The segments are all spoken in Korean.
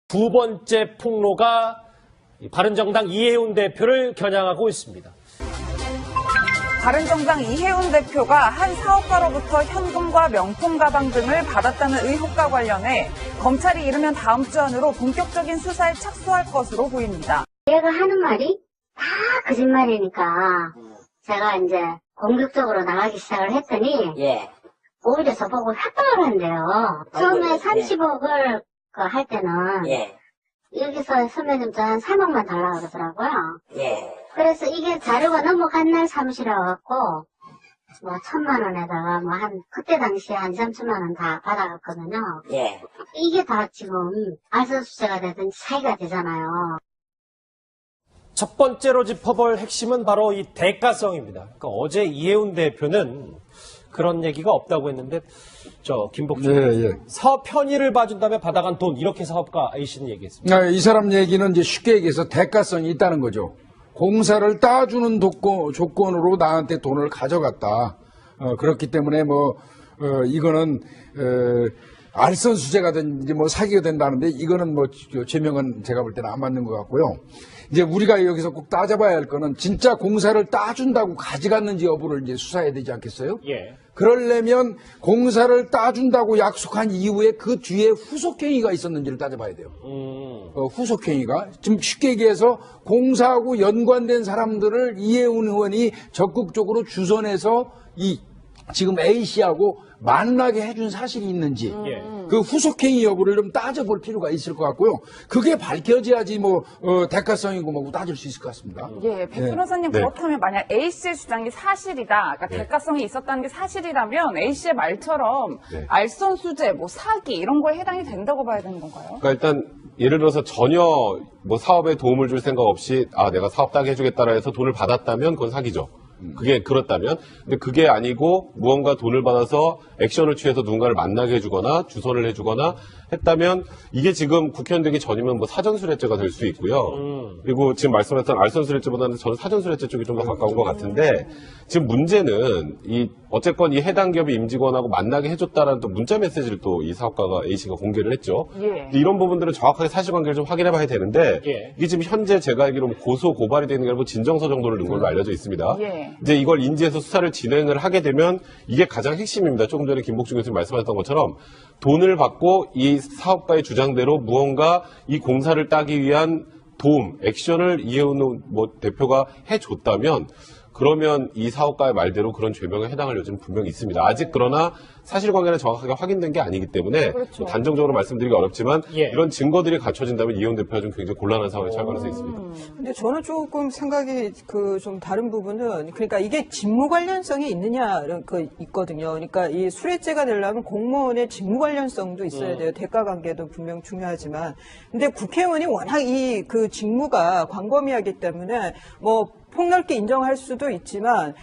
두 번째 폭로가 바른정당 이해운 대표를 겨냥하고 있습니다. 바른정당 이해운 대표가 한 사업가로부터 현금과 명품 가방 등을 받았다는 의혹과 관련해 검찰이 이르면 다음 주 안으로 본격적인 수사에 착수할 것으로 보입니다. 얘가 하는 말이 다 거짓말이니까 제가 이제 공격적으로 나가기 시작을 했더니 오히려 저보고 협박을 한대요. 처음에 30억을 할 때는 여기서 선배님도 한 3억만 달라고 그러더라고요. 그래서 이게 자료가 넘어간 날 사무실에 와갖고 뭐 1,000만 원에다가 뭐 그때 당시에 한 2, 3천만 원 다 받아갔거든요. 이게 다 지금 알선수재가 되든 사기가 되잖아요. 첫 번째로 짚어볼 핵심은 바로 이 대가성입니다. 그러니까 어제 이해운 대표는 그런 얘기가 없다고 했는데 김복준 사업 편의를 봐준 다음에 받아간 돈 이렇게 사업가 A씨는 얘기했습니다. 이 사람 얘기는 이제 쉽게 얘기해서 대가성이 있다는 거죠. 공사를 따주는 조건으로 나한테 돈을 가져갔다. 그렇기 때문에 이거는 알선수재가 된지 사기가 된다는데 이거는 제명은 제가 볼 때는 안 맞는 것 같고요. 이제 우리가 여기서 꼭 따져봐야 할 거는 진짜 공사를 따준다고 가져갔는지 여부를 이제 수사해야 되지 않겠어요? 그러려면 공사를 따준다고 약속한 이후에 그 뒤에 후속행위가 있었는지를 따져봐야 돼요. 후속행위가 지금 쉽게 얘기해서 공사하고 연관된 사람들을 이해운 의원이 적극적으로 주선해서 지금 A씨하고 만나게 해준 사실이 있는지 그 후속행위 여부를 좀 따져볼 필요가 있을 것 같고요. 그게 밝혀져야지 대가성이고 뭐고 따질 수 있을 것 같습니다. 백 변호사님 그렇다면 만약 A씨의 주장이 사실이다. 그러니까 대가성이 있었다는 게 사실이라면 A씨의 말처럼 알선수재, 사기 이런 거에 해당이 된다고 봐야 되는 건가요? 그러니까 일단 예를 들어서 전혀 사업에 도움을 줄 생각 없이 내가 사업 따게 해주겠다라 해서 돈을 받았다면 그건 사기죠. 그게 그렇다면. 근데 그게 아니고 무언가 돈을 받아서 액션을 취해서 누군가를 만나게 해주거나 주선을 해주거나 했다면 이게 지금 국회의원 되기 전이면 사전수뢰죄가 될 수 있고요. 그리고 지금 말씀하셨던 알선수뢰죄보다는 저는 사전수뢰죄 쪽이 좀 더 가까운 것 같은데 지금 문제는 어쨌건 이 해당 기업의 임직원하고 만나게 해줬다라는 또 문자 메시지를 또 이 사업가가 A씨가 공개를 했죠. 이런 부분들은 정확하게 사실관계를 좀 확인해 봐야 되는데 이게 지금 현재 제가 알기로 고소 고발이 되는 게 아니고 진정서 정도를 넣은 걸로 알려져 있습니다. 이제 이걸 인지해서 수사를 진행을 하게 되면 이게 가장 핵심입니다. 조금 전에 김복준 교수님 말씀하셨던 것처럼 돈을 받고 이 사업가의 주장대로 무언가 이 공사를 따기 위한 도움, 액션을 이해운 대표가 해줬다면 그러면 이 사업가의 말대로 그런 죄명에 해당할 여지는 분명히 있습니다. 아직 그러나 사실관계는 정확하게 확인된 게 아니기 때문에 단정적으로 말씀드리기 어렵지만 이런 증거들이 갖춰진다면 이해운 대표가 좀 굉장히 곤란한 상황에 처할 가능성이 있습니다. 근데 저는 조금 생각이 좀 다른 부분은 그러니까 이게 직무 관련성이 있느냐 있거든요. 그러니까 이 수뢰죄가 되려면 공무원의 직무 관련성도 있어야 돼요. 대가 관계도 분명 중요하지만 근데 국회의원이 워낙 그 직무가 광범위하기 때문에 폭넓게 인정할 수도 있지만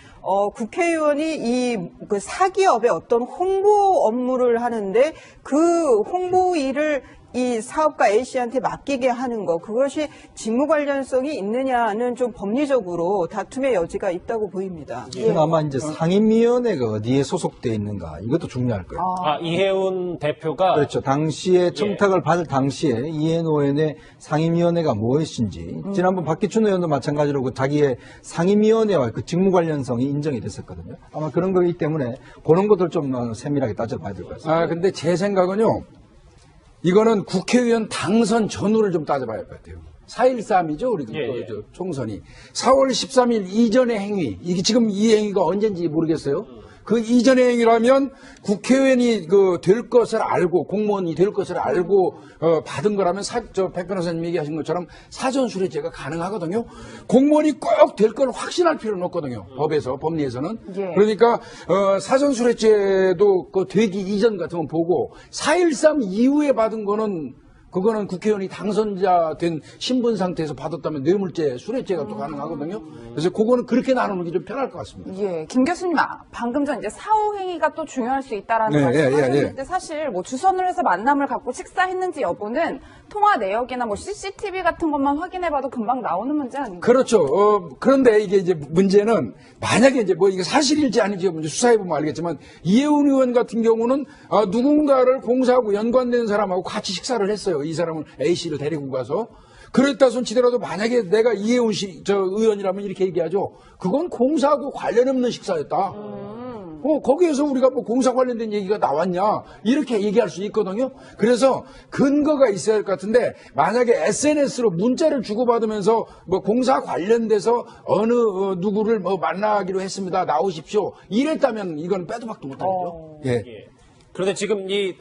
국회의원이 그 사기업의 어떤 홍보 업무를 하는데 그 홍보 일을 이 사업가 A씨한테 맡기게 하는 거 그것이 직무 관련성이 있느냐는 좀 법리적으로 다툼의 여지가 있다고 보입니다. 아마 이제 상임위원회가 어디에 소속돼 있는가 이것도 중요할 거예요. 이해운 대표가 그렇죠. 당시에 청탁을 받을 당시에 이해운 의원의 상임위원회가 무엇인지 지난번 박기춘 의원도 마찬가지로 자기의 상임위원회와 그 직무 관련성이 인정이 됐었거든요. 아마 그런 거기 때문에 그런 것들 좀 세밀하게 따져봐야 될 것 같습니다. 근데 제 생각은요. 이거는 국회의원 당선 전후를 좀 따져봐야 할 것 같아요. 4.13이죠, 우리 총선이. 4월 13일 이전의 행위, 이게 지금 이 행위가 언젠지 모르겠어요. 그 이전의 행위라면 국회의원이 될 것을 알고, 공무원이 될 것을 알고 받은 거라면 백 변호사님 얘기하신 것처럼 사전수뢰죄가 가능하거든요. 공무원이 꼭 될 걸 확신할 필요는 없거든요. 법리에서는. 그러니까 사전수뢰죄도 되기 이전 같은 건 보고 4.13 이후에 받은 거는 그거는 국회의원이 당선자 된 신분 상태에서 받았다면 뇌물죄, 수뢰죄가 또 가능하거든요. 그래서 그거는 그렇게 나누는 게 좀 편할 것 같습니다. 김 교수님, 방금 전 이제 사후 행위가 또 중요할 수 있다라는 말씀을 하셨는데 사실 주선을 해서 만남을 갖고 식사했는지 여부는 통화 내역이나 뭐 CCTV 같은 것만 확인해봐도 금방 나오는 문제 아닌가요? 그렇죠. 그런데 이게 이제 문제는 만약에 이제 뭐 이게 사실일지 아닌지 먼저 수사해보면 알겠지만 이혜훈 의원 같은 경우는 누군가를 공사하고 연관된 사람하고 같이 식사를 했어요. 이 사람은 A씨를 데리고 가서. 그랬다 손치더라도 만약에 내가 이혜훈 의원이라면 이렇게 얘기하죠. 그건 공사하고 관련 없는 식사였다. 거기에서 우리가 뭐 공사 관련된 얘기가 나왔냐 이렇게 얘기할 수 있거든요. 그래서 근거가 있어야 할 것 같은데 만약에 SNS로 문자를 주고받으면서 뭐 공사 관련돼서 어느 누구를 뭐 만나기로 했습니다. 나오십시오. 이랬다면 이건 빼도 박도 못하죠. 예. 그런데 지금 이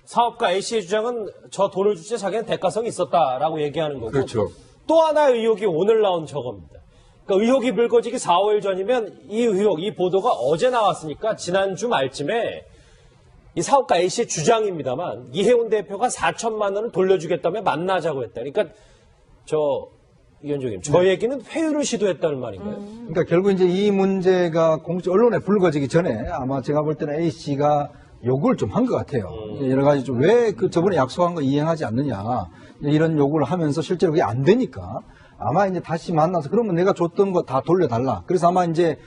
사업가 A씨의 주장은 저 돈을 줄 때 자기는 대가성이 있었다라고 얘기하는 거고. 그렇죠. 또 하나의 의혹이 오늘 나온 저겁니다. 그러니까 의혹이 불거지기 4, 5일 전이면 이 의혹, 이 보도가 어제 나왔으니까 지난주 말쯤에 이 사업가 A씨의 주장입니다만 이혜훈 대표가 4천만 원을 돌려주겠다며 만나자고 했다. 그러니까 위원장님, 저 얘기는 회유를 시도했다는 말인가요? 그러니까 결국 이제 이 문제가 언론에 불거지기 전에 아마 제가 볼 때는 A씨가 요구를 좀 한 것 같아요. 여러 가지 좀 왜 저번에 약속한 거 이행하지 않느냐 이런 요구를 하면서 실제로 그게 안 되니까 아마 이제 다시 만나서 그러면 내가 줬던 거 다 돌려달라. 그래서 아마 이제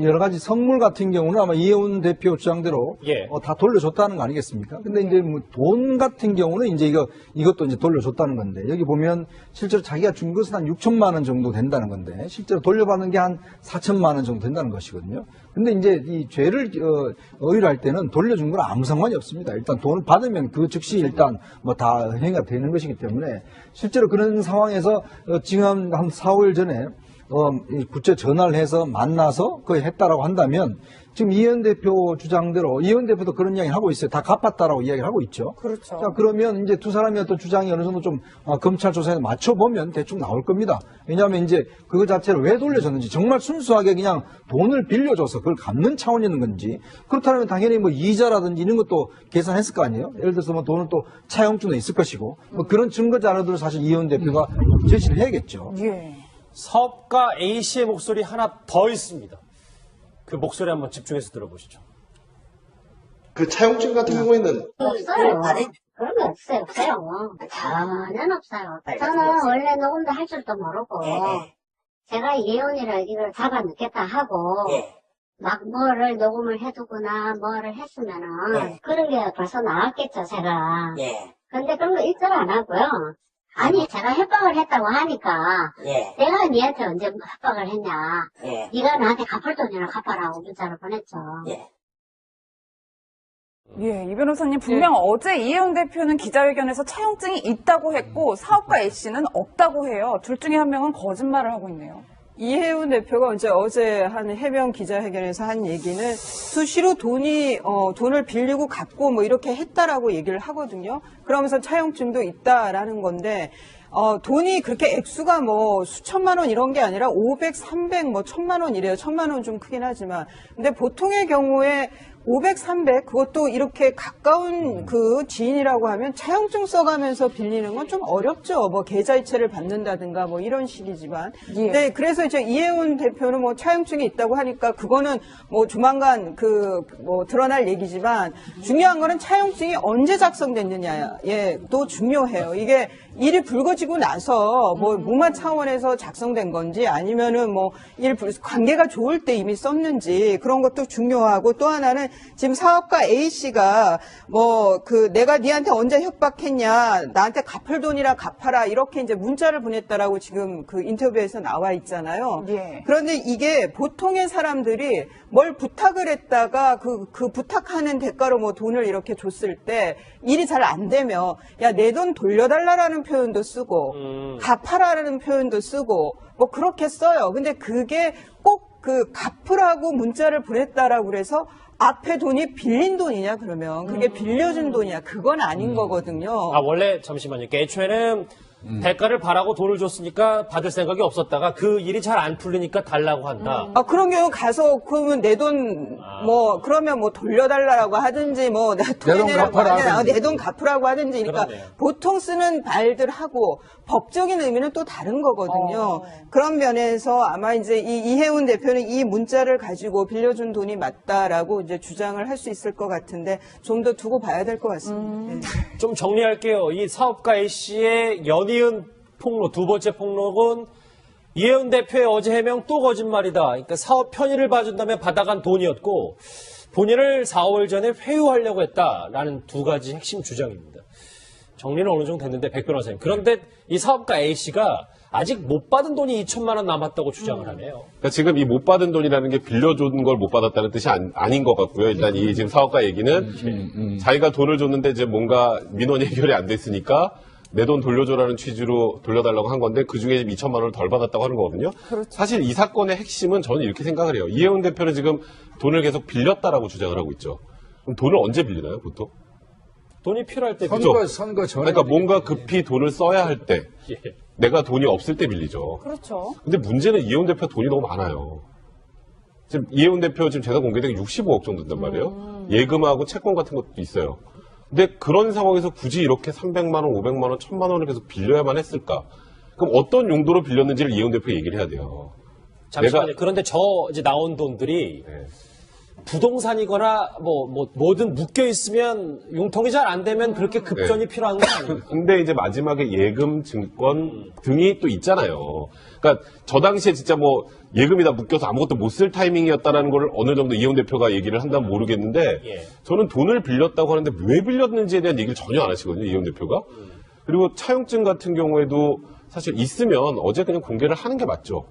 여러 가지 선물 같은 경우는 아마 이혜훈 대표 주장대로 다 돌려줬다는 거 아니겠습니까? 근데 이제 뭐 돈 같은 경우는 이제 이것도 이제 돌려줬다는 건데 여기 보면 실제로 자기가 준 것은 한 6천만 원 정도 된다는 건데 실제로 돌려받는 게 한 4천만 원 정도 된다는 것이거든요. 근데 이제 이 죄를 의율할 때는 돌려준 건 아무 상관이 없습니다. 일단 돈을 받으면 그 즉시 일단 뭐 다 행위가 되는 것이기 때문에 실제로 그런 상황에서 지금 한 4, 5일 전에 구체 전화를 해서 만나서 거의 했다라고 한다면 지금 이혜훈 대표 주장대로 이혜훈 대표도 그런 이야기를 하고 있어요. 다 갚았다라고 이야기를 하고 있죠. 그렇죠. 자, 그러면 이제 두 사람의 어떤 주장이 어느 정도 좀 검찰 조사에 맞춰보면 대충 나올 겁니다. 왜냐하면 이제 그거 자체를 왜 돌려줬는지 정말 순수하게 그냥 돈을 빌려줘서 그걸 갚는 차원이 있는 건지 그렇다면 당연히 뭐 이자라든지 이런 것도 계산했을 거 아니에요. 예를 들어서 뭐 돈은 또 차용증도 있을 것이고 뭐 그런 증거 자료들을 사실 이혜훈 대표가 제시를 해야겠죠. 예. 사업가 A씨의 목소리 하나 더 있습니다. 그 목소리 한번 집중해서 들어보시죠. 그 차용증 같은 경우에는 없어요. 그런 게 없어요. 전혀 없어요. 저는 원래 녹음도 할 줄도 모르고 제가 이혜훈이를 이걸 잡아 넣겠다 하고 막 뭐를 녹음을 해두거나 뭐를 했으면은 그런 게 벌써 나왔겠죠, 제가. 근데 그런 거 일절 안 하고요. 아니, 제가 협박을 했다고 하니까 내가 니한테 언제 협박을 했냐. 네가 나한테 갚을 돈이나 갚아라고 문자를 보냈죠. 이 변호사님 분명 어제 이혜훈 대표는 기자회견에서 차용증이 있다고 했고 사업가 A씨는 없다고 해요. 둘 중에 한 명은 거짓말을 하고 있네요. 이혜훈 대표가 이제 어제 한 해명 기자회견에서 한 얘기는 수시로 돈을 빌리고 갚고 뭐 이렇게 했다라고 얘기를 하거든요. 그러면서 차용증도 있다라는 건데, 돈이 그렇게 액수가 뭐 수천만 원 이런 게 아니라 500, 300, 뭐 1000만 원 이래요. 1000만 원 좀 크긴 하지만. 근데 보통의 경우에 500, 300 그것도 이렇게 가까운 그 지인이라고 하면 차용증 써가면서 빌리는 건 좀 어렵죠. 뭐 계좌이체를 받는다든가 뭐 이런 식이지만. 네, 그래서 이제 이혜훈 대표는 뭐 차용증이 있다고 하니까 그거는 뭐 조만간 뭐 드러날 얘기지만 중요한 거는 차용증이 언제 작성됐느냐에 또 중요해요. 이게 일이 불거지고 나서 뭐 무마 차원에서 작성된 건지 아니면은 뭐 관계가 좋을 때 이미 썼는지 그런 것도 중요하고 또 하나는 지금 사업가 A씨가 내가 니한테 언제 협박했냐 나한테 갚을 돈이라 갚아라 이렇게 이제 문자를 보냈다라고 지금 그 인터뷰에서 나와 있잖아요. 그런데 이게 보통의 사람들이 뭘 부탁을 했다가 그 부탁하는 대가로 뭐 돈을 이렇게 줬을 때 일이 잘 안 되면 야, 내 돈 돌려달라라는 표현도 쓰고 갚아라라는 표현도 쓰고 뭐 그렇게 써요. 근데 그게 꼭 갚으라고 문자를 보냈다라고 그래서 앞에 돈이 빌린 돈이냐 그러면 그게 빌려준 돈이냐 그건 아닌 거거든요. 원래 잠시만요. 애초에는 대가를 바라고 돈을 줬으니까 받을 생각이 없었다가 그 일이 잘 안 풀리니까 달라고 한다. 아, 그런 경우 가서, 그러면 내 돈, 그러면 돌려달라고 하든지, 내 돈 갚아라 내 돈 갚으라고 하든지, 그러니까 그러네요. 보통 쓰는 말들하고 법적인 의미는 또 다른 거거든요. 그런 면에서 아마 이제 이해운 대표는 이 문자를 가지고 빌려준 돈이 맞다라고 이제 주장을 할 수 있을 것 같은데, 좀 더 두고 봐야 될 것 같습니다. 네. 좀 정리할게요. 이 사업가 A씨의 연이은 폭로, 두 번째 폭로는 이해운 대표의 어제 해명 또 거짓말이다. 그러니까 사업 편의를 봐준다며 받아간 돈이었고 본인을 4월 전에 회유하려고 했다라는 두 가지 핵심 주장입니다. 정리는 어느 정도 됐는데 백 변호사님. 그런데 이 사업가 A씨가 아직 못 받은 돈이 2천만 원 남았다고 주장을 하네요. 그러니까 지금 이 못 받은 돈이라는 게 빌려준 걸 못 받았다는 뜻이 아닌 것 같고요. 일단 이 지금 사업가 얘기는 자기가 돈을 줬는데 이제 뭔가 민원 해결이 안 됐으니까 내 돈 돌려줘라는 취지로 돌려달라고 한 건데 그중에 2천만 원을 덜 받았다고 하는 거거든요. 그렇죠. 사실 이 사건의 핵심은 저는 이렇게 생각을 해요. 이해운 대표는 지금 돈을 계속 빌렸다라고 주장을 하고 있죠. 그럼 돈을 언제 빌리나요, 보통? 돈이 필요할 때 선거 전에. 그러니까 뭔가 급히 돈을 써야 할 때, 예. 내가 돈이 없을 때 빌리죠. 그렇죠. 근데 문제는 이해운 대표 돈이 너무 많아요. 지금 이해운 대표 지금 제가 공개된 게 65억 정도 된단 말이에요. 예금하고 채권 같은 것도 있어요. 근데 그런 상황에서 굳이 이렇게 300만 원, 500만 원, 1000만 원을 계속 빌려야만 했을까? 그럼 어떤 용도로 빌렸는지를 이해운 대표 얘기를 해야 돼요. 잠시만요. 그런데 이제 나온 돈들이 네. 부동산이거나 뭐든 묶여 있으면 융통이 잘 안 되면 그렇게 급전이 필요한 건 아니에요. 근데 이제 마지막에 예금, 증권 등이 또 있잖아요. 그러니까 저 당시에 진짜 예금이 다 묶여서 아무것도 못 쓸 타이밍이었다라는 걸 어느 정도 이해운 대표가 얘기를 한다면 모르겠는데 예. 저는 돈을 빌렸다고 하는데 왜 빌렸는지에 대한 얘기를 전혀 안 하시거든요, 이해운 대표가. 그리고 차용증 같은 경우에도 사실 있으면 어제 그냥 공개를 하는 게 맞죠.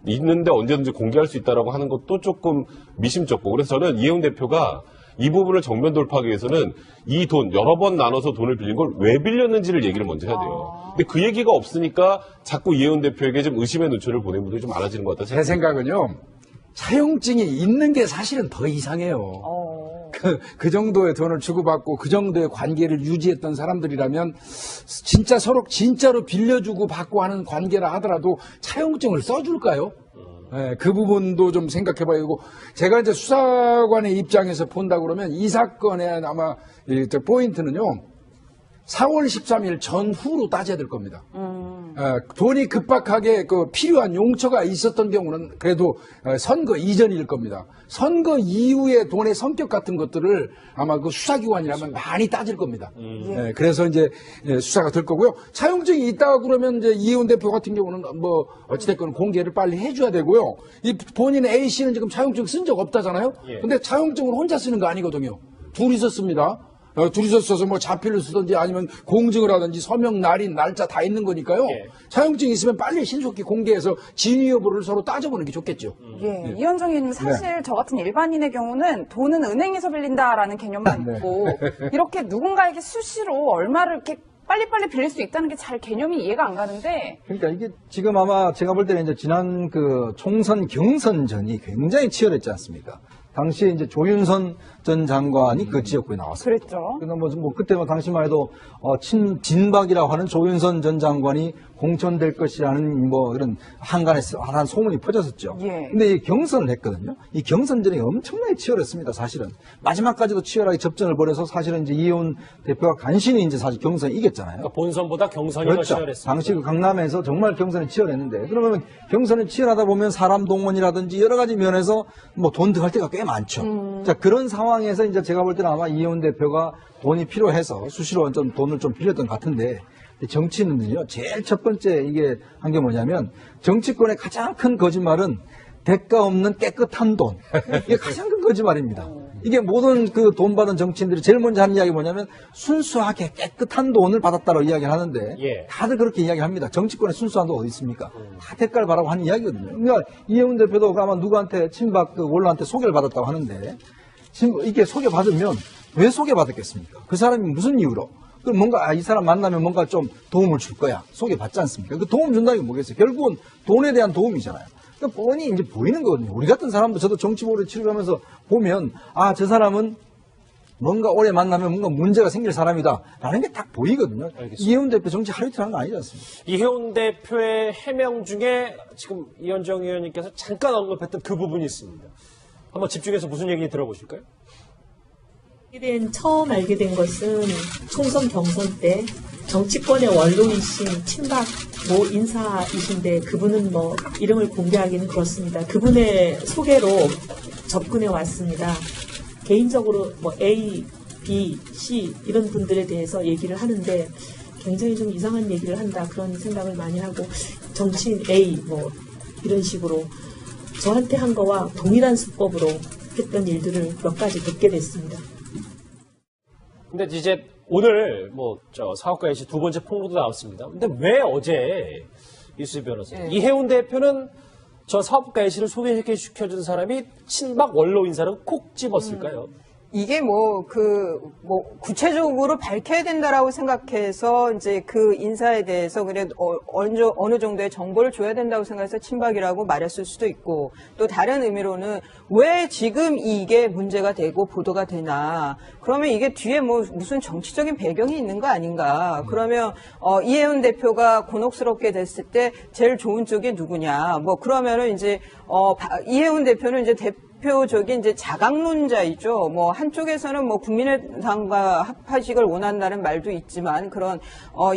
있는데 언제든지 공개할 수 있다라고 하는 것도 조금 미심쩍고 그래서 저는 이해운 대표가 이 부분을 정면 돌파하기 위해서는 이 돈 여러 번 나눠서 돈을 빌린 걸 왜 빌렸는지를 얘기를 먼저 해야 돼요. 근데 그 얘기가 없으니까 자꾸 이해운 대표에게 좀 의심의 눈초리를 보내는 분들이 좀 많아지는 것 같다 제 생각은요. 차용증이 있는 게 사실은 더 이상해요. 그 정도의 돈을 주고받고 그 정도의 관계를 유지했던 사람들이라면 진짜 서로 진짜로 빌려주고 받고 하는 관계라 하더라도 차용증을 써줄까요? 네, 그 부분도 좀 생각해봐야 되고 제가 이제 수사관의 입장에서 본다 그러면 이 사건의 아마 포인트는요. 4월 13일 전후로 따져야 될 겁니다. 돈이 급박하게 필요한 용처가 있었던 경우는 그래도 선거 이전일 겁니다. 선거 이후의 돈의 성격 같은 것들을 아마 그 수사기관이라면 많이 따질 겁니다. 그래서 이제 수사가 될 거고요. 차용증이 있다고 그러면 이제 이해운 대표 같은 경우는 어찌됐건 공개를 빨리 해줘야 되고요. 이 본인 A씨는 지금 차용증 쓴 적 없다잖아요. 근데 차용증을 혼자 쓰는 거 아니거든요. 둘이서 씁니다. 둘이서 써서 자필로 쓰든지 아니면 공증을 하든지 서명, 날인, 날짜 다 있는 거니까요. 예. 차용증이 있으면 빨리 신속히 공개해서 진위 여부를 서로 따져보는 게 좋겠죠. 예, 이현정 의원님 사실 저 같은 일반인의 경우는 돈은 은행에서 빌린다라는 개념만 있고 이렇게 누군가에게 수시로 얼마를 이렇게 빨리빨리 빌릴 수 있다는 게 잘 개념이 이해가 안 가는데. 그러니까 이게 지금 아마 제가 볼 때는 이제 지난 총선 경선 전이 굉장히 치열했지 않습니까? 당시에 이제 조윤선 전 장관이 그 지역구에 나왔어요. 그랬죠. 그때 당시만 해도 진박이라고 하는 조윤선 전 장관이 공천될 것이라는 그런 한간한 소문이 퍼졌었죠. 예. 근데 이 경선을 했거든요. 이 경선전이 엄청나게 치열했습니다, 사실은. 마지막까지도 치열하게 접전을 벌여서 사실은 이제 이해운 대표가 간신히 이제 사실 경선을 이겼잖아요. 그러니까 본선보다 경선이 그렇죠. 더 치열했습니다. 당시 강남에서 정말 경선이 치열했는데 그러면 경선이 치열하다 보면 사람 동원이라든지 여러 가지 면에서 돈 들어갈 때가 꽤 많죠. 자, 그런 상황에서 이제 제가 볼 때는 아마 이해운 대표가 돈이 필요해서 수시로 좀 돈을 좀 빌렸던 것 같은데 정치는요, 제일 첫 번째 이게 한 게 뭐냐면 정치권의 가장 큰 거짓말은 대가 없는 깨끗한 돈. 이게 가장 큰 거짓말입니다. 이게 모든 돈 받은 정치인들이 제일 먼저 하는 이야기 뭐냐면 순수하게 깨끗한 돈을 받았다고 이야기를 하는데 예. 다들 그렇게 이야기합니다. 정치권에 순수한 돈 어디 있습니까? 다 대가를 바라고 하는 이야기거든요. 그러니까 이해운 대표도 아마 누구한테 친박 원로한테 소개를 받았다고 하는데 이게 소개받으면 왜 소개받았겠습니까? 그 사람이 무슨 이유로? 그럼 뭔가 이 사람 만나면 뭔가 좀 도움을 줄 거야. 소개받지 않습니까? 그 도움 준다는 게 뭐겠어요? 결국은 돈에 대한 도움이잖아요. 그러니까 뻔히 이제 보이는 거거든요. 우리 같은 사람도 저도 정치보를 치르면서 보면 저 사람은 뭔가 오래 만나면 뭔가 문제가 생길 사람이다라는 게 딱 보이거든요. 알겠습니다. 이해운 대표 정치 하루 이틀 하는 거 아니지 않습니까? 이해운 대표의 해명 중에 지금 이현정 의원님께서 잠깐 언급했던 그 부분이 있습니다. 한번 집중해서 무슨 얘기 들어보실까요? 처음 알게 된 것은 총선 경선 때 정치권의 원로이신 친박 모 인사이신데 그분은 뭐 이름을 공개하기는 그렇습니다. 그분의 소개로 접근해 왔습니다. 개인적으로 뭐 A, B, C 이런 분들에 대해서 얘기를 하는데 굉장히 좀 이상한 얘기를 한다 그런 생각을 많이 하고 정치인 A 뭐 이런 식으로 저한테 한 거와 동일한 수법으로 했던 일들을 몇 가지 듣게 됐습니다. 근데 이제 오늘 사업가 이시 두 번째 폭로도 나왔습니다. 근데 왜 어제 이수지 변호사 이해운 대표는 저 사업가 이시를 소개시켜준 사람이 친박 원로 인사를 콕 집었을까요? 이게 구체적으로 밝혀야 된다라고 생각해서 이제 그 인사에 대해서 그래 어느 정도의 정보를 줘야 된다고 생각해서 친박이라고 말했을 수도 있고 또 다른 의미로는 왜 지금 이게 문제가 되고 보도가 되나 그러면 이게 뒤에 무슨 정치적인 배경이 있는 거 아닌가 그러면 이해운 대표가 곤혹스럽게 됐을 때 제일 좋은 쪽이 누구냐 그러면은 이제 이해운 대표는 이제 대표적인 이제 자강론자이죠. 한쪽에서는 국민의당과 합하식을 원한다는 말도 있지만 그런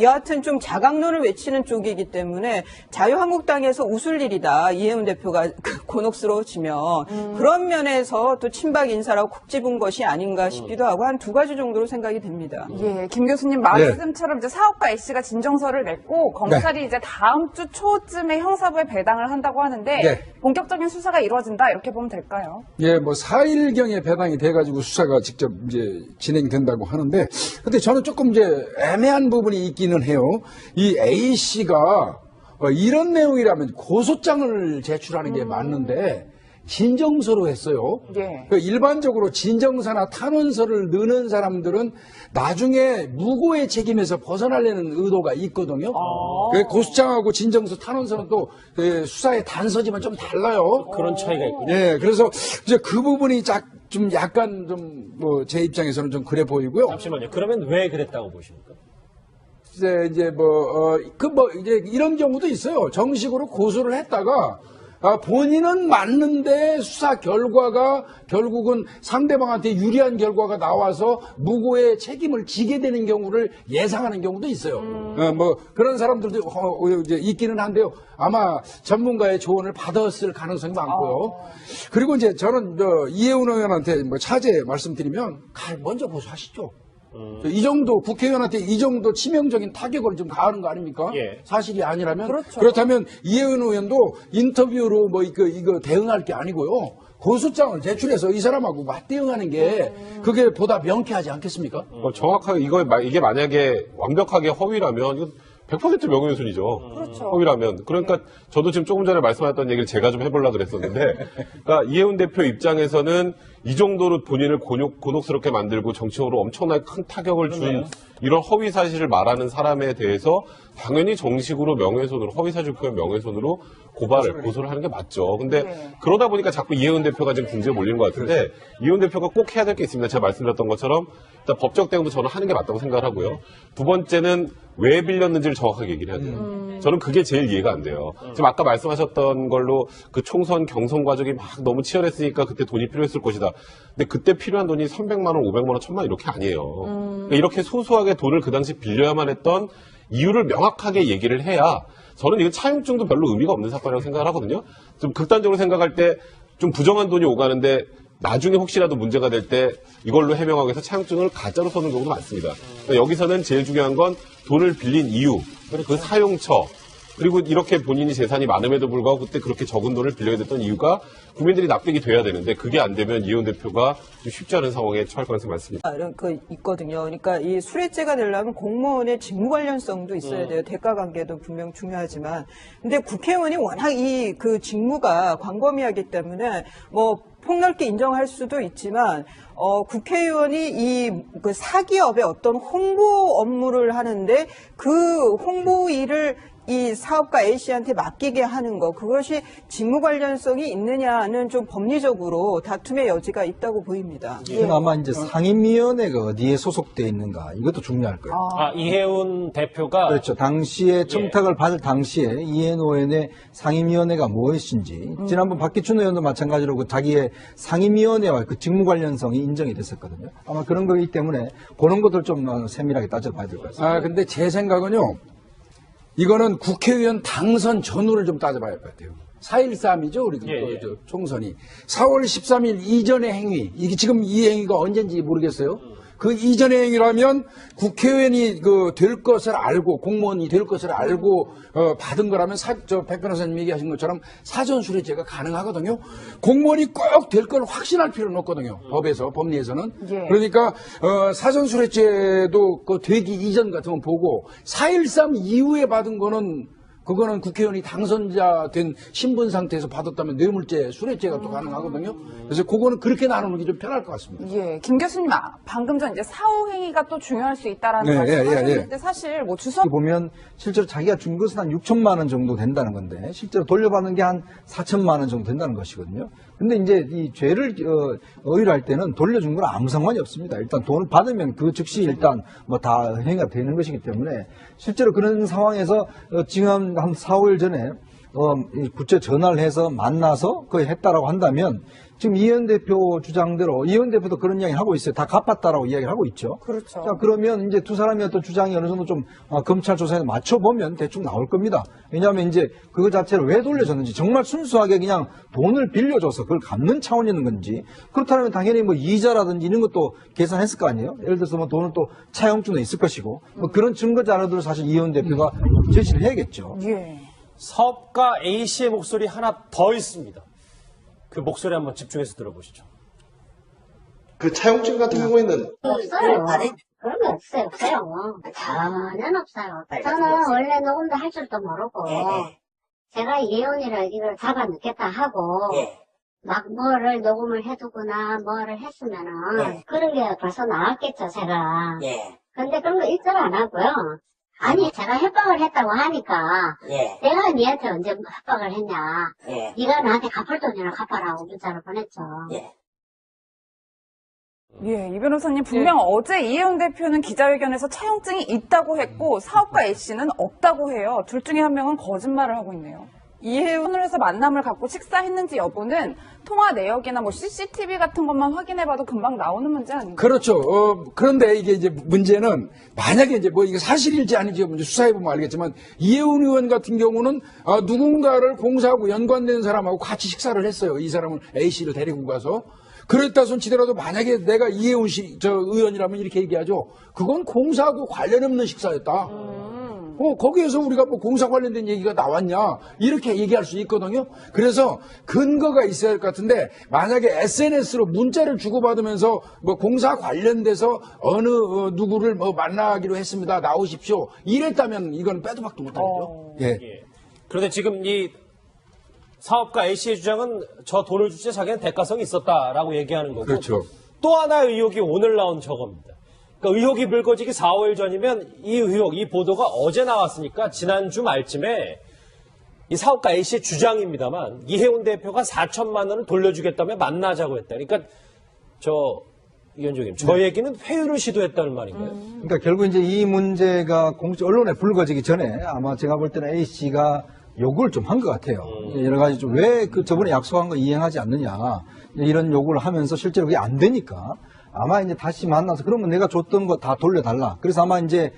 여하튼 좀 자강론을 외치는 쪽이기 때문에 자유한국당에서 웃을 일이다. 이해운 대표가 곤혹스러워지면 그런 면에서 또 친박 인사라고 콕 집은 것이 아닌가 싶기도 하고 한 두 가지 정도로 생각이 됩니다. 예, 김 교수님 말씀처럼 이제 사업가 A씨가 진정서를 냈고 검찰이 이제 다음 주 초쯤에 형사부에 배당을 한다고 하는데 본격적인 수사가 이루어진다 이렇게 보면 될까요? 예, 4일경에 배당이 돼가지고 수사가 직접 이제 진행된다고 하는데, 근데 저는 조금 이제 애매한 부분이 있기는 해요. 이 A씨가 이런 내용이라면 고소장을 제출하는 게 맞는데, 진정서로 했어요. 일반적으로 진정서나 탄원서를 넣는 사람들은 나중에 무고의 책임에서 벗어나려는 의도가 있거든요. 고소장하고 진정서, 탄원서는 또 수사의 단서지만 좀 달라요. 그런 차이가 있군요. 네, 그래서 이제 그 부분이 좀 약간 제 입장에서는 좀 그래 보이고요. 잠시만요. 그러면 왜 그랬다고 보십니까? 이제 이런 경우도 있어요. 정식으로 고소를 했다가 본인은 맞는데 수사 결과가 결국은 상대방한테 유리한 결과가 나와서 무고의 책임을 지게 되는 경우를 예상하는 경우도 있어요. 그런 사람들도 이제 있기는 한데요. 아마 전문가의 조언을 받았을 가능성이 많고요. 그리고 이제 저는 이해운 의원한테 차제 말씀드리면 먼저 고소하시죠. 이 정도 국회의원한테 이 정도 치명적인 타격을 좀 가하는 거 아닙니까? 사실이 아니라면 그렇다면 이해운 의원도 인터뷰로 이거 대응할 게 아니고요. 고소장을 제출해서 이 사람하고 맞대응하는 게 그게 보다 명쾌하지 않겠습니까? 정확하게 이게 만약에 완벽하게 허위라면 이거 100% 명예훼손이죠. 그렇죠. 허위라면. 그러니까 저도 지금 조금 전에 말씀하셨던 얘기를 제가 좀 해보려고 그랬었는데, 그러니까 이해운 대표 입장에서는 이 정도로 본인을 곤혹스럽게 만들고 정치적으로 엄청나게 큰 타격을 준 이런 허위 사실을 말하는 사람에 대해서 당연히 정식으로 명예훼손으로, 허위 사실 표현 명예훼손으로 고소를 하는 게 맞죠. 근데 그러다 보니까 자꾸 이해운 대표가 지금 궁지에 몰리는 것 같은데, 이해운 대표가 꼭 해야 될 게 있습니다. 제가 말씀드렸던 것처럼 일단 법적 대응도 저는 하는 게 맞다고 생각을 하고요. 두 번째는 왜 빌렸는지를 정확하게 얘기를 해야 돼요. 저는 그게 제일 이해가 안 돼요. 지금 아까 말씀하셨던 걸로 그 총선 경선 과정이 막 너무 치열했으니까 그때 돈이 필요했을 것이다. 근데 그때 필요한 돈이 300만 원, 500만 원, 1000만 원 이렇게 아니에요. 그러니까 이렇게 소소하게 돈을 그 당시 빌려야만 했던 이유를 명확하게 얘기를 해야 저는 이거 차용증도 별로 의미가 없는 사건이라고 생각을 하거든요. 좀 극단적으로 생각할 때 좀 부정한 돈이 오가는데 나중에 혹시라도 문제가 될 때 이걸로 해명하기 위해서 차용증을 가짜로 써는 경우도 많습니다. 그러니까 여기서는 제일 중요한 건 돈을 빌린 이유, 그 사용처, 그리고 이렇게 본인이 재산이 많음에도 불구하고 그때 그렇게 적은 돈을 빌려야 됐던 이유가 국민들이 납득이 돼야 되는데 그게 안 되면 이해운 대표가 좀 쉽지 않은 상황에 처할 가능성이 많습니다. 있거든요. 그러니까 이 수뢰죄가 되려면 공무원의 직무 관련성도 있어야 돼요. 대가 관계도 분명 중요하지만. 근데 국회의원이 워낙 그 직무가 광범위하기 때문에 폭넓게 인정할 수도 있지만 국회의원이 그 사기업의 어떤 홍보 업무를 하는데 그 홍보 일을 이 사업가 A씨한테 맡기게 하는 거, 그것이 직무 관련성이 있느냐는 좀 법리적으로 다툼의 여지가 있다고 보입니다. 이건 아마 이제 상임위원회가 어디에 소속되어 있는가, 이것도 중요할 거예요. 이해운 대표가 그렇죠. 당시에 청탁을 받을 당시에 이해노원의 상임위원회가 무엇인지, 지난번 박기춘 의원도 마찬가지로 그 자기의 상임위원회와 그 직무 관련성이 인정이 됐었거든요. 아마 그런 거기 때문에 그런 것들 좀 세밀하게 따져봐야 될 것 같습니다. 근데 제 생각은요, 이거는 국회의원 당선 전후를 좀 따져봐야 할 것 같아요. 4.13이죠, 우리 총선이. 4월 13일 이전의 행위, 이게 지금 이 행위가 언젠지 모르겠어요. 그 이전의 행위라면 국회의원이 될 것을 알고, 공무원이 될 것을 알고 받은 거라면 백 변호사님 얘기하신 것처럼 사전수뢰죄가 가능하거든요. 공무원이 꼭 될 걸 확신할 필요는 없거든요. 법에서, 법리에서는. 예. 그러니까 사전수뢰죄도 되기 이전 같으면 보고 4.13 이후에 받은 거는 그거는 국회의원이 당선자 된 신분 상태에서 받았다면 뇌물죄, 수뢰죄가 또 가능하거든요. 그래서 그거는 그렇게 나누는 게 좀 편할 것 같습니다. 예, 김 교수님, 방금 전 이제 사후 행위가 또 중요할 수 있다라는 말씀하셨는데 사실 뭐 주석 보면 실제로 자기가 준 것은 한 6천만 원 정도 된다는 건데 실제로 돌려받는 게 한 4천만 원 정도 된다는 것이거든요. 근데 이제 이 죄를 의율할 때는 돌려준 건 아무 상관이 없습니다. 일단 돈을 받으면 그 즉시 일단 뭐 다 행위가 되는 것이기 때문에 실제로 그런 상황에서 지금 한 4, 5일 전에 구체 전화를 해서 만나서 그걸 했다라고 한다면 지금 이현 대표 주장대로 이현 대표도 그런 이야기를 하고 있어요. 다 갚았다라고 이야기를 하고 있죠. 그렇죠. 자, 그러면 이제 두 사람의 어떤 주장이 어느 정도 좀 검찰 조사에 맞춰보면 대충 나올 겁니다. 왜냐하면 이제 그거 자체를 왜 돌려줬는지 정말 순수하게 그냥 돈을 빌려줘서 그걸 갚는 차원이는 건지 그렇다면 당연히 뭐 이자라든지 이런 것도 계산했을 거 아니에요. 예를 들어서 뭐 돈은 또 차용증도 있을 것이고 뭐 그런 증거 자료들을 사실 이현 대표가 제시를 해야겠죠. 예. 사업가 A씨의 목소리 하나 더 있습니다. 그 목소리 한번 집중해서 들어보시죠. 그 차용증 같은 경우에는 없어요. 그런 게 없어요. 전혀 없어요. 저는 원래 녹음도 할 줄도 모르고 제가 이해원이를 이걸 잡아 넣겠다 하고 막 뭐를 녹음을 해두거나 뭐를 했으면은 그런 게 벌써 나왔겠죠, 제가. 근데 그런 거 일절 안 하고요. 아니, 제가 협박을 했다고 하니까 내가 니한테 언제 협박을 했냐. 네가 나한테 갚을 돈이나 갚아라고 문자를 보냈죠. 예, 이 변호사님 분명 어제 이해운 대표는 기자회견에서 차용증이 있다고 했고 사업가 A씨는 없다고 해요. 둘 중에 한 명은 거짓말을 하고 있네요. 이해운을 해서 만남을 갖고 식사했는지 여부는 통화 내역이나 뭐 CCTV 같은 것만 확인해봐도 금방 나오는 문제 아닌가요? 그렇죠. 그런데 이게 이제 문제는 만약에 이제 뭐 이게 사실일지 아닌지 먼저 수사해보면 알겠지만 이해운 의원 같은 경우는 누군가를 공사하고 연관된 사람하고 같이 식사를 했어요. 이 사람은 A씨를 데리고 가서. 그랬다 손치더라도 만약에 내가 이해운 의원이라면 이렇게 얘기하죠. 그건 공사하고 관련 없는 식사였다. 거기에서 우리가 뭐 공사 관련된 얘기가 나왔냐 이렇게 얘기할 수 있거든요. 그래서 근거가 있어야 할 것 같은데 만약에 SNS로 문자를 주고받으면서 뭐 공사 관련돼서 어느 누구를 뭐 만나기로 했습니다. 나오십시오. 이랬다면 이건 빼도 박도 못하겠죠. 예. 그런데 지금 이 사업가 A씨의 주장은 저 돈을 줄 때 자기는 대가성이 있었다라고 얘기하는 거고 그렇죠. 또 하나의 의혹이 오늘 나온 저겁니다. 그러니까 의혹이 불거지기 4, 5일 전이면 이 의혹, 이 보도가 어제 나왔으니까 지난주 말쯤에 이 사업가 A씨의 주장입니다만 이해운 대표가 4천만 원을 돌려주겠다며 만나자고 했다. 그러니까 위원장님, 저 얘기는 회유를 시도했다는 말인가요? 그러니까 결국 이제 이 문제가 공식 언론에 불거지기 전에 아마 제가 볼 때는 A씨가 요구를 좀 한 것 같아요. 여러 가지 좀 왜 저번에 약속한 거 이행하지 않느냐 이런 요구를 하면서 실제로 그게 안 되니까 아마 이제 다시 만나서 그러면 내가 줬던 거 다 돌려달라. 그래서 아마 이제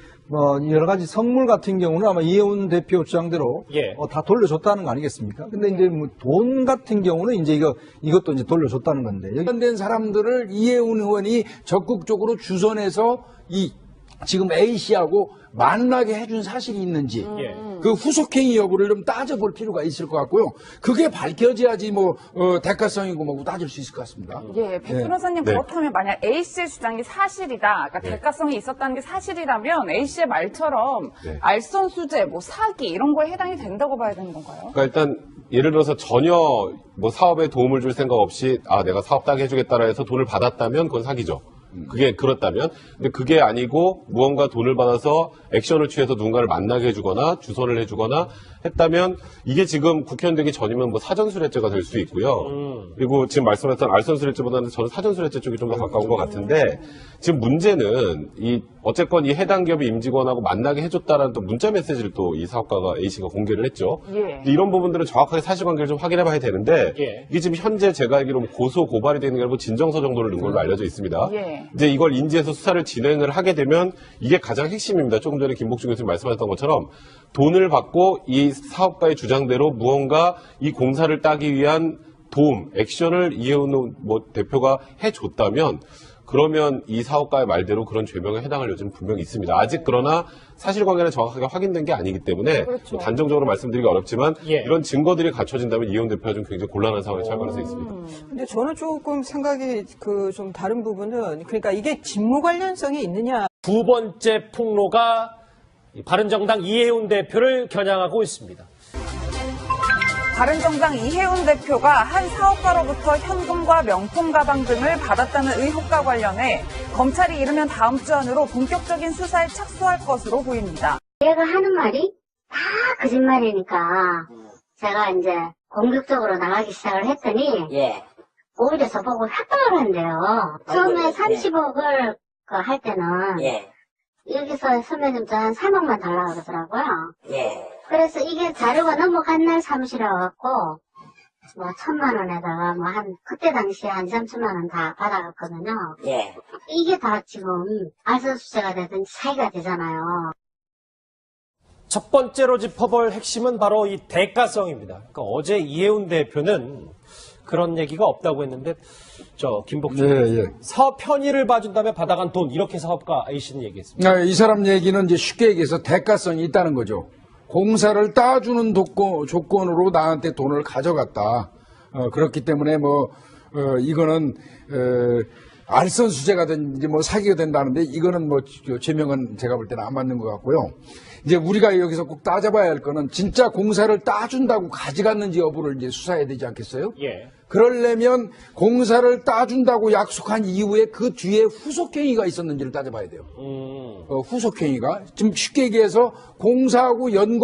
여러 가지 선물 같은 경우는 아마 이해운 대표 주장대로 다 돌려줬다는 거 아니겠습니까? 근데 이제 뭐 돈 같은 경우는 이제 이것도 이제 돌려줬다는 건데 연관된 사람들을 이해운 의원이 적극적으로 주선해서 지금 A씨하고 만나게 해준 사실이 있는지 그 후속행위 여부를 좀 따져볼 필요가 있을 것 같고요. 그게 밝혀져야지 뭐 대가성이고 뭐고 따질 수 있을 것 같습니다. 예, 백 변호사님 그렇다면 만약 A씨의 주장이 사실이다, 그러니까 대가성이 있었다는 게 사실이라면 A씨의 말처럼 알선수재, 뭐 사기 이런 거에 해당이 된다고 봐야 되는 건가요? 그러니까 일단 예를 들어서 전혀 뭐 사업에 도움을 줄 생각 없이 내가 사업 따게 해주겠다라 해서 돈을 받았다면 그건 사기죠. 그게 그렇다면. 근데 그게 아니고 무언가 돈을 받아서 액션을 취해서 누군가를 만나게 해주거나 주선을 해주거나 했다면 이게 지금 국회의원 되기 전이면 뭐 사전수뢰죄가 될 수 있고요. 그리고 지금 말씀하셨던 알선수뢰죄보다는 저는 사전수뢰죄 쪽이 좀 더 가까운 것 같은데 지금 문제는 어쨌건 이 해당 기업의 임직원하고 만나게 해줬다라는 또 문자 메시지를 또 이 사업가가 A씨가 공개를 했죠. 예. 이런 부분들은 정확하게 사실관계를 좀 확인해 봐야 되는데 예. 이게 지금 현재 제가 알기로 고소, 고발이 되는 게 아니고 진정서 정도를 넣은 걸로 알려져 있습니다. 예. 이제 이걸 인지해서 수사를 진행을 하게 되면 이게 가장 핵심입니다. 조금 전에 김복중 교수님 말씀하셨던 것처럼 돈을 받고 이 사업가의 주장대로 무언가 이 공사를 따기 위한 도움, 액션을 이해훈 대표가 해줬다면 그러면 이 사업가의 말대로 그런 죄명에 해당할 여지는 분명히 있습니다. 아직 그러나 사실관계는 정확하게 확인된 게 아니기 때문에 그렇죠. 뭐 단정적으로 말씀드리기 어렵지만 예. 이런 증거들이 갖춰진다면 이해훈 대표가 좀 굉장히 곤란한 상황에 처할 가능성이 있습니다. 근데 저는 조금 생각이 좀 다른 부분은 그러니까 이게 직무 관련성이 있느냐. 두 번째 폭로가 바른정당 이해훈 대표를 겨냥하고 있습니다. 바른정당 이해훈 대표가 한 사업가로부터 현금과 명품 가방 등을 받았다는 의혹과 관련해 검찰이 이르면 다음 주 안으로 본격적인 수사에 착수할 것으로 보입니다. 얘가 하는 말이 다 거짓말이니까 제가 이제 공격적으로 나가기 시작을 했더니 오히려 저보고 협박을 한대요. 처음에 30억을 할 때는 여기서 선배님도 한 3억만 달라고 그러더라고요. 그래서 이게 자료가 넘어간 날 사무실에 와갖고 뭐 1,000만 원에다가 뭐 그때 당시에 한 3천만 원 다 받아갔거든요. 이게 다 지금 알선수재가 되든지 사기가 되잖아요. 첫 번째로 짚어볼 핵심은 바로 이 대가성입니다. 그러니까 어제 이해훈 대표는 그런 얘기가 없다고 했는데 김복중 사업 편의를 봐준 다음에 받아간 돈 이렇게 사업가 A씨는 얘기했습니다. 이 사람 얘기는 이제 쉽게 얘기해서 대가성이 있다는 거죠. 공사를 따주는 조건으로 나한테 돈을 가져갔다. 그렇기 때문에 이거는 알선수재가 된지 사기가 된다는데 이거는 죄명은 제가 볼 때는 안 맞는 것 같고요. 이제 우리가 여기서 꼭 따져봐야 할 거는 진짜 공사를 따준다고 가져갔는지 여부를 이제 수사해야 되지 않겠어요? 예. 그러려면 공사를 따준다고 약속한 이후에 그 뒤에 후속행위가 있었는지를 따져봐야 돼요. 후속행위가 지금 쉽게 얘기해서 공사하고 연관